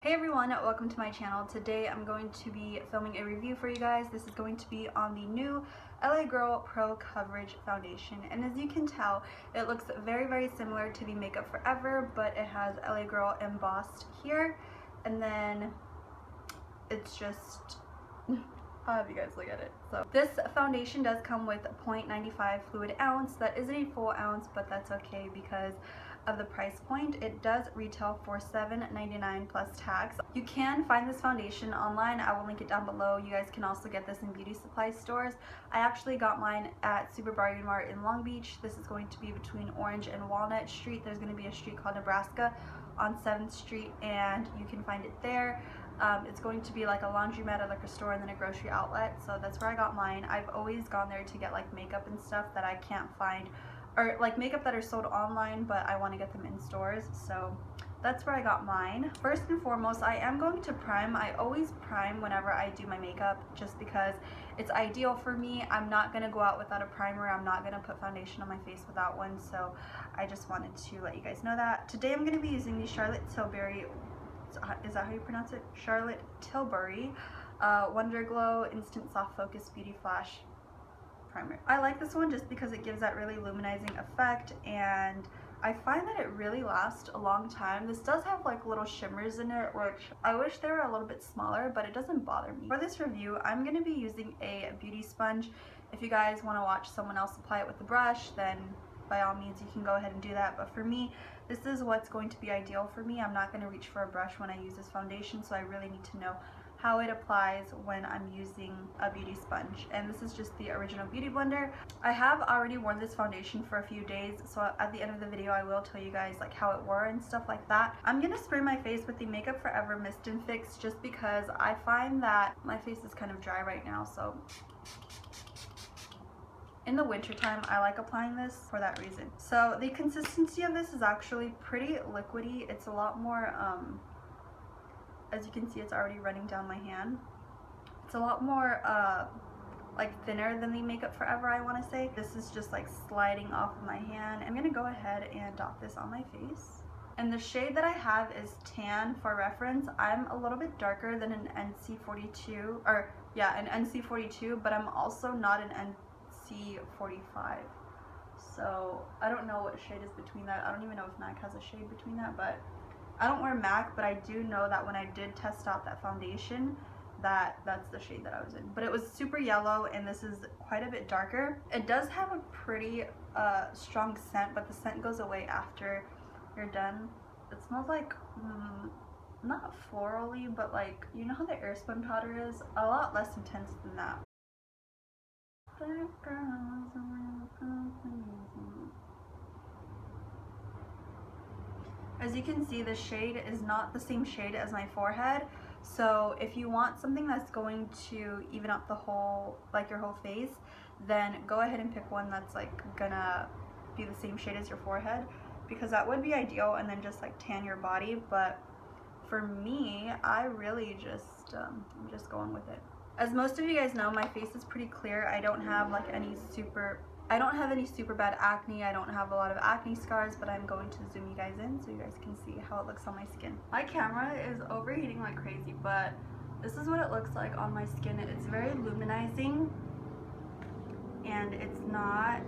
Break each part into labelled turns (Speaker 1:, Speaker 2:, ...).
Speaker 1: Hey everyone, welcome to my channel. Today I'm going to be filming a review for you guys. This is going to be on the new LA Girl Pro Coverage Foundation, and as you can tell, it looks very similar to the Makeup Forever, but it has LA Girl embossed here, and then it's just I'll have you guys look at it. So this foundation does come with 0.95 fluid ounce. That isn't a full ounce, but that's okay because of the price point. It does retail for $7.99 plus tax. You can find this foundation online. I will link it down below. You guys can also get this in beauty supply stores. I actually got mine at Super Bargain Mart in Long Beach. This is going to be between Orange and Walnut Street. There's going to be a street called Nebraska on 7th Street, and you can find it there. It's going to be like a laundromat, a liquor store, and then a grocery outlet. So that's where I got mine. I've always gone there to get like makeup and stuff that I can't find, or like makeup that are sold online, but I want to get them in stores. So that's where I got mine. First and foremost, I am going to prime. I always prime whenever I do my makeup just because it's ideal for me. I'm not going to go out without a primer. I'm not going to put foundation on my face without one. So I just wanted to let you guys know that. Today I'm going to be using the Charlotte Tilbury, is that how you pronounce it? Charlotte Tilbury Wonder Glow Instant Soft Focus Beauty Flash Primer. I like this one just because it gives that really luminizing effect, and I find that it really lasts a long time. This does have like little shimmers in it, which I wish they were a little bit smaller, but it doesn't bother me. For this review, I'm going to be using a beauty sponge. If you guys want to watch someone else apply it with a brush, then by all means you can go ahead and do that, but for me, this is what's going to be ideal for me. I'm not going to reach for a brush when I use this foundation, so I really need to know how it applies when I'm using a beauty sponge. And this is just the original Beauty Blender. I have already worn this foundation for a few days, so at the end of the video I will tell you guys like how it wore and stuff like that. I'm gonna spray my face with the Makeup Forever Mist and Fix just because I find that my face is kind of dry right now, so in the winter time I like applying this for that reason. So the consistency of this is actually pretty liquidy. It's a lot more as you can see, it's already running down my hand. It's a lot more like thinner than the Makeup Forever, I want to say. This is just like sliding off of my hand. I'm gonna go ahead and dot this on my face. And the shade that I have is Tan. For reference, I'm a little bit darker than an NC42, or yeah, an NC42, but I'm also not an NC45. So I don't know what shade is between that. I don't even know if MAC has a shade between that, but I don't wear MAC, but I do know that when I did test out that foundation, that's the shade that I was in. But it was super yellow, and this is quite a bit darker. It does have a pretty strong scent, but the scent goes away after you're done. It smells like, not florally, but like, you know how the airspun powder is? A lot less intense than that. As you can see, the shade is not the same shade as my forehead, so if you want something that's going to even out the whole, like your whole face, then go ahead and pick one that's like gonna be the same shade as your forehead, because that would be ideal, and then just like tan your body. But for me, I really just I'm just going with it. As most of you guys know, my face is pretty clear. I don't have like any super bad acne. I don't have a lot of acne scars, but I'm going to zoom you guys in so you guys can see how it looks on my skin. My camera is overheating like crazy, but this is what it looks like on my skin. It's very luminizing, and it's not,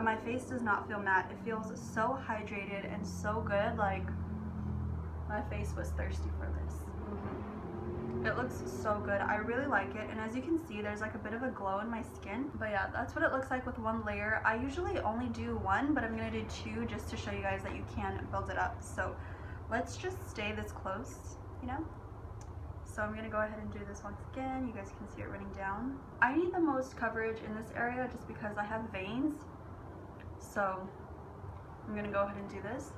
Speaker 1: my face does not feel matte. It feels so hydrated and so good. Like, my face was thirsty for this. It looks so good. I really like it, and as you can see, there's like a bit of a glow in my skin. But yeah, that's what it looks like with one layer. I usually only do one, but I'm gonna do two just to show you guys that you can build it up. So let's just stay this close, you know? So I'm gonna go ahead and do this once again. You guys can see it running down. I need the most coverage in this area just because I have veins. So I'm gonna go ahead and do this.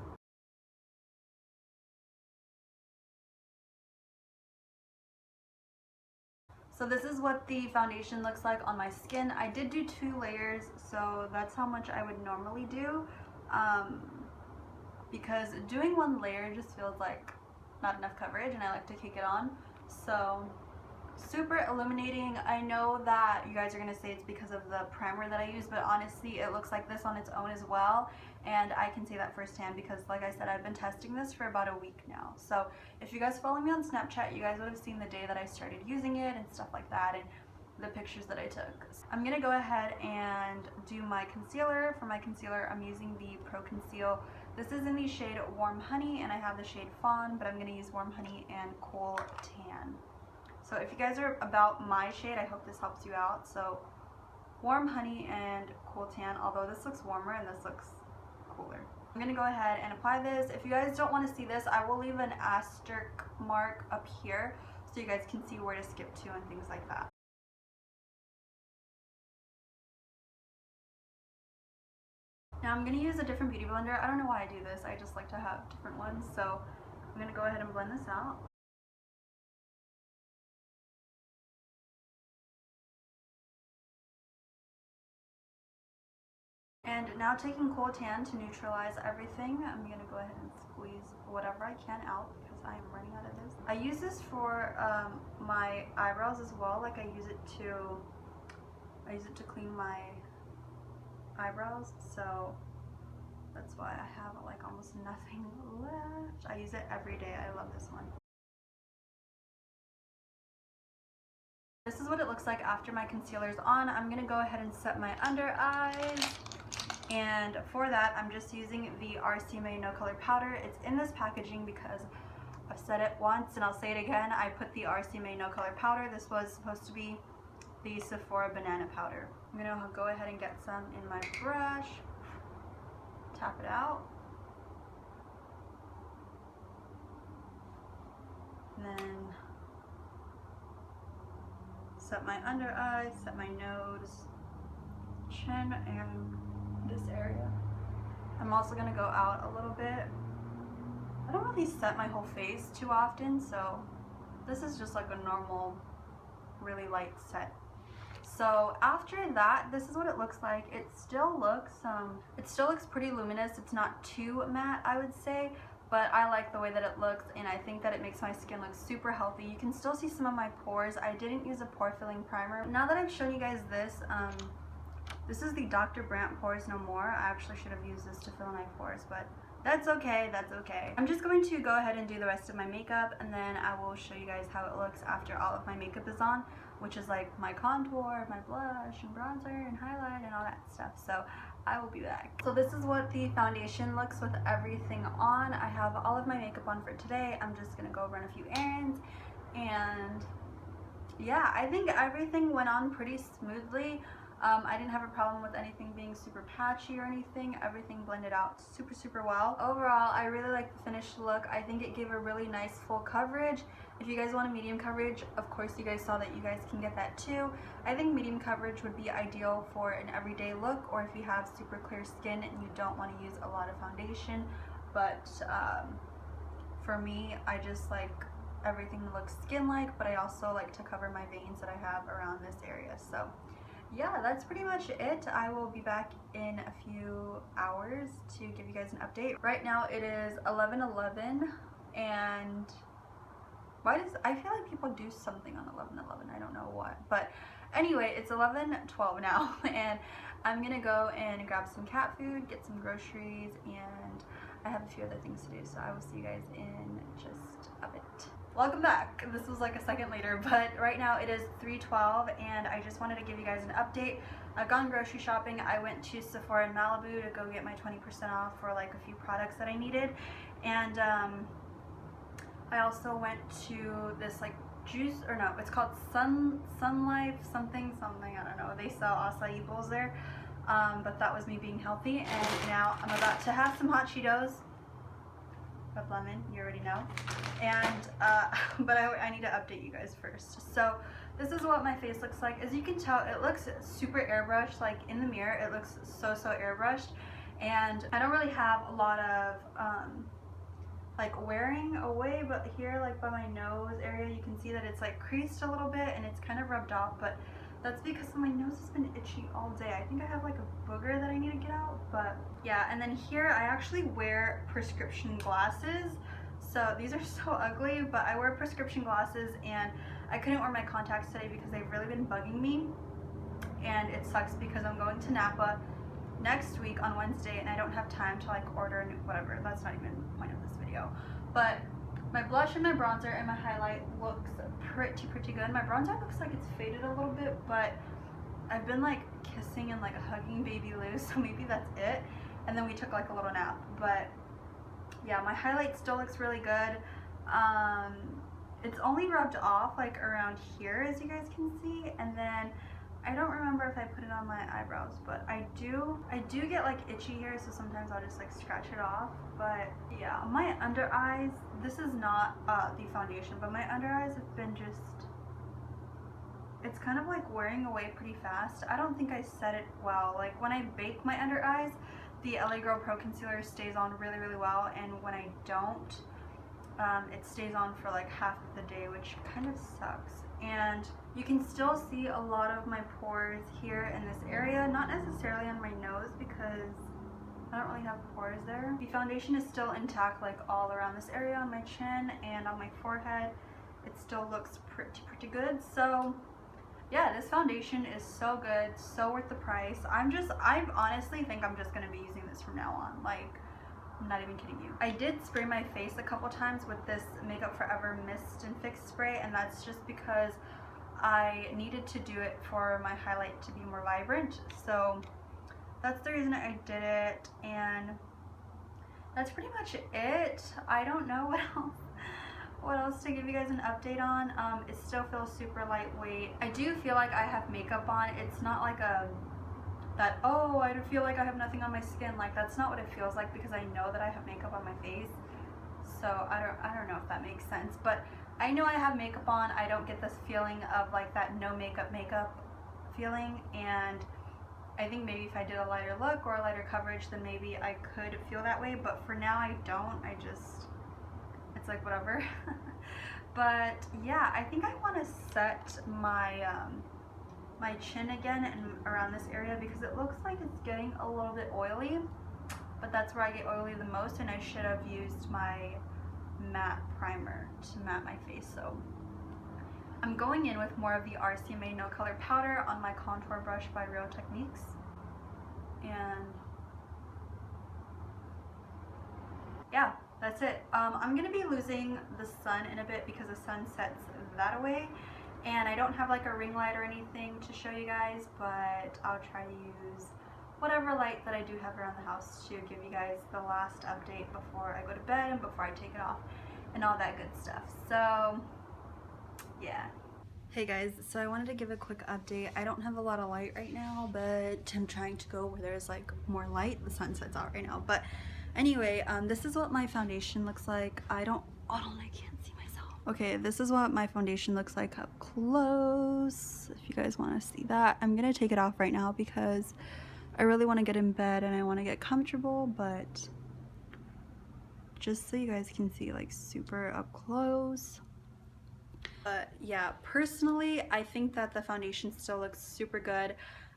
Speaker 1: So this is what the foundation looks like on my skin. I did do 2 layers, so that's how much I would normally do, because doing 1 layer just feels like not enough coverage, and I like to kick it on. So super illuminating. I know that you guys are gonna say it's because of the primer that I use, but honestly it looks like this on its own as well, and I can say that firsthand because, like I said, I've been testing this for about a week now. So if you guys follow me on Snapchat, you guys would have seen the day that I started using it and stuff like that, and the pictures that I took. I'm gonna go ahead and do my concealer. For my concealer, I'm using the Pro Conceal. This is in the shade Warm Honey, and I have the shade Fawn, but I'm gonna use Warm Honey and Cool Tan. So if you guys are about my shade, I hope this helps you out. So Warm Honey and Cool Tan, although this looks warmer and this looks cooler. I'm gonna go ahead and apply this. If you guys don't want to see this, I will leave an asterisk mark up here so you guys can see where to skip to and things like that. Now I'm going to use a different beauty blender. I don't know why I do this. I just like to have different ones. So I'm going to go ahead and blend this out. And now taking Cool Tan to neutralize everything, I'm going to go ahead and squeeze whatever I can out because I am running out of this. I use this for my eyebrows as well. Like I use it to clean my eyebrows. So that's why I have like almost nothing left. I use it every day. I love this one. This is what it looks like after my concealer's on. I'm gonna go ahead and set my under eyes. And for that, I'm just using the RCMA No Color Powder. It's in this packaging because I've said it once and I'll say it again. I put the RCMA No Color Powder. This was supposed to be the Sephora Banana Powder. I'm gonna go ahead and get some in my brush. Tap it out. And then set my under eye, set my nose, chin, and this area. I'm also gonna go out a little bit. I don't really set my whole face too often, so this is just like a normal, really light set. So after that, this is what it looks like. It still looks pretty luminous. It's not too matte, I would say, but I like the way that it looks, and I think that it makes my skin look super healthy. You can still see some of my pores. I didn't use a pore filling primer. Now that I've shown you guys this, this is the Dr. Brandt Pores No More. I actually should have used this to fill in my pores, but that's okay, that's okay. I'm just going to go ahead and do the rest of my makeup, and then I will show you guys how it looks after all of my makeup is on, which is like my contour, my blush, and bronzer, and highlight, and all that stuff. So I will be back. So this is what the foundation looks with everything on. I have all of my makeup on for today. I'm just gonna go run a few errands, and yeah, I think everything went on pretty smoothly. I didn't have a problem with anything being super patchy or anything. Everything blended out super well. Overall, I really like the finished look. I think it gave a really nice full coverage. If you guys want a medium coverage, of course you guys saw that you guys can get that too. I think medium coverage would be ideal for an everyday look, or if you have super clear skin and you don't want to use a lot of foundation. But for me, I just like everything that looks skin-like, but I also like to cover my veins that I have around this area. So yeah, that's pretty much it. I will be back in a few hours to give you guys an update. Right now it is 11:11, and I feel like people do something on 11:11. I don't know what, but anyway, it's 11:12 now, and I'm gonna go and grab some cat food, get some groceries, and I have a few other things to do. So I will see you guys in just a bit. Welcome back. This was like a second later, but right now it is 3:12, and I just wanted to give you guys an update. I've gone grocery shopping. I went to Sephora in Malibu to go get my 20% off for like a few products that I needed, and I also went to this like juice, or no, it's called Sun Life something, I don't know. They sell acai bowls there, but that was me being healthy, and now I'm about to have some hot Cheetos with lemon, you already know, and but I need to update you guys first. So this is what my face looks like. As you can tell, it looks super airbrushed. Like in the mirror, it looks so airbrushed, and I don't really have a lot of like wearing away, but here like by my nose area you can see that it's like creased a little bit and it's kind of rubbed off, but that's because my nose has been itchy all day. I think I have like a booger that I need to get out, but yeah. And then here I actually wear prescription glasses, So these are so ugly, but I wear prescription glasses and I couldn't wear my contacts today because they've really been bugging me. And it sucks because I'm going to Napa next week on Wednesday and I don't have time to like order a new whatever. That's not even the point of this video. But my blush and my bronzer and my highlight looks pretty good. My bronzer looks like it's faded a little bit, but I've been like kissing and like hugging baby Lou, so maybe that's it. And then we took like a little nap. But yeah, my highlight still looks really good. It's only rubbed off like around here, as you guys can see, and then I don't remember if I put it on my eyebrows, but I do get like itchy here, so sometimes I'll just like scratch it off. But yeah, my under eyes, this is not the foundation, but my under eyes have been just, it's kind of like wearing away pretty fast. I don't think I said it well. Like when I bake my under eyes, the LA Girl Pro Concealer stays on really well, and when I don't, it stays on for like half of the day, which kind of sucks. And you can still see a lot of my pores here in this area, not necessarily on my nose because I don't really have pores there. The foundation is still intact like all around this area on my chin and on my forehead. It still looks pretty good. So yeah, this foundation is so good, so worth the price. I honestly think I'm just gonna be using this from now on. Like, I'm not even kidding you. I did spray my face a couple times with this Makeup Forever Mist and Fix spray, and that's just because I needed to do it for my highlight to be more vibrant. So that's the reason I did it, and that's pretty much it. I don't know what else to give you guys an update on. It still feels super lightweight. I do feel like I have makeup on. It's not like oh, I feel like I have nothing on my skin. Like, that's not what it feels like because I know that I have makeup on my face. So I don't know if that makes sense, but I know I have makeup on. I don't get this feeling of like that no makeup feeling, and I think maybe if I did a lighter look or a lighter coverage, then maybe I could feel that way, but for now I don't. It's like whatever. But yeah, I think I want to set my my chin again and around this area because it looks like it's getting a little bit oily, but that's where I get oily the most, and I should have used my matte primer to matte my face. So I'm going in with more of the RCMA No Color Powder on my contour brush by Real Techniques, and yeah, that's it. I'm gonna be losing the sun in a bit because the sun sets that away, and I don't have like a ring light or anything to show you guys, but I'll try to use whatever light that I do have around the house to give you guys the last update before I go to bed and before I take it off and all that good stuff. So yeah. Hey guys, so I wanted to give a quick update. I don't have a lot of light right now, but I'm trying to go where there's like more light. The sun sets out right now, but anyway, this is what my foundation looks like. I can't see myself. Okay, this is what my foundation looks like up close, if you guys want to see that. I'm gonna take it off right now because I really want to get in bed and I want to get comfortable, but just so you guys can see like super up close. But yeah, personally, I think that the foundation still looks super good.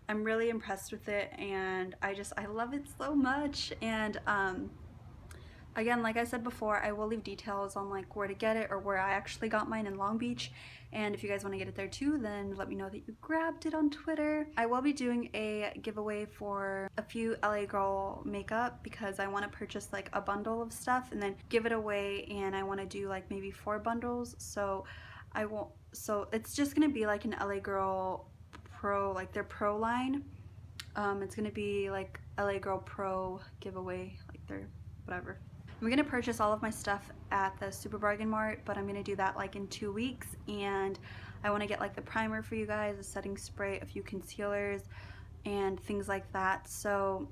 Speaker 1: I'm really impressed with it, and I love it so much. And again, like I said before, I will leave details on like where to get it or where I actually got mine in Long Beach. And if you guys want to get it there too, then let me know that you grabbed it on Twitter. I will be doing a giveaway for a few LA Girl makeup because I want to purchase like a bundle of stuff and then give it away, and I want to do like maybe 4 bundles. So it's just gonna be like an LA Girl Pro, like their Pro line. It's gonna be like LA Girl Pro giveaway, like their whatever. I'm gonna purchase all of my stuff at the Super Bargain Mart, but I'm gonna do that like in 2 weeks, and I want to get like the primer for you guys, a setting spray, a few concealers, and things like that. So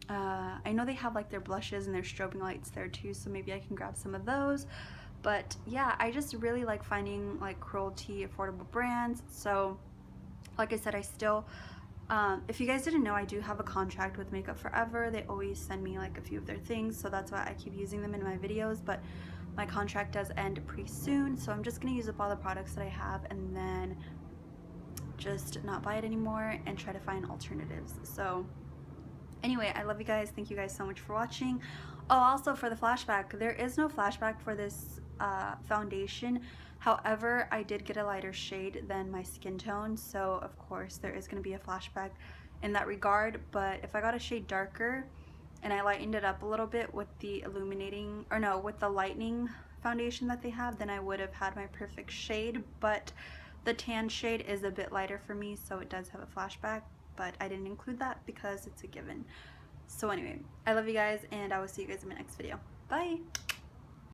Speaker 1: I know they have like their blushes and their strobing lights there too, so maybe I can grab some of those. But yeah, I just really like finding like cruelty affordable brands. So like I said, I still if you guys didn't know, I do have a contract with Makeup Forever. They always send me like a few of their things, so that's why I keep using them in my videos. But my contract does end pretty soon, so I'm just gonna use up all the products that I have and then just not buy it anymore and try to find alternatives. So anyway, I love you guys. Thank you guys so much for watching. Oh, also for the flashback, there is no flashback for this foundation. However, I did get a lighter shade than my skin tone, so of course there is going to be a flashback in that regard. But if I got a shade darker and I lightened it up a little bit with the illuminating, or no, with the lightening foundation that they have, then I would have had my perfect shade. But the tan shade is a bit lighter for me, so it does have a flashback, but I didn't include that because it's a given. So anyway, I love you guys, and I will see you guys in my next video. Bye!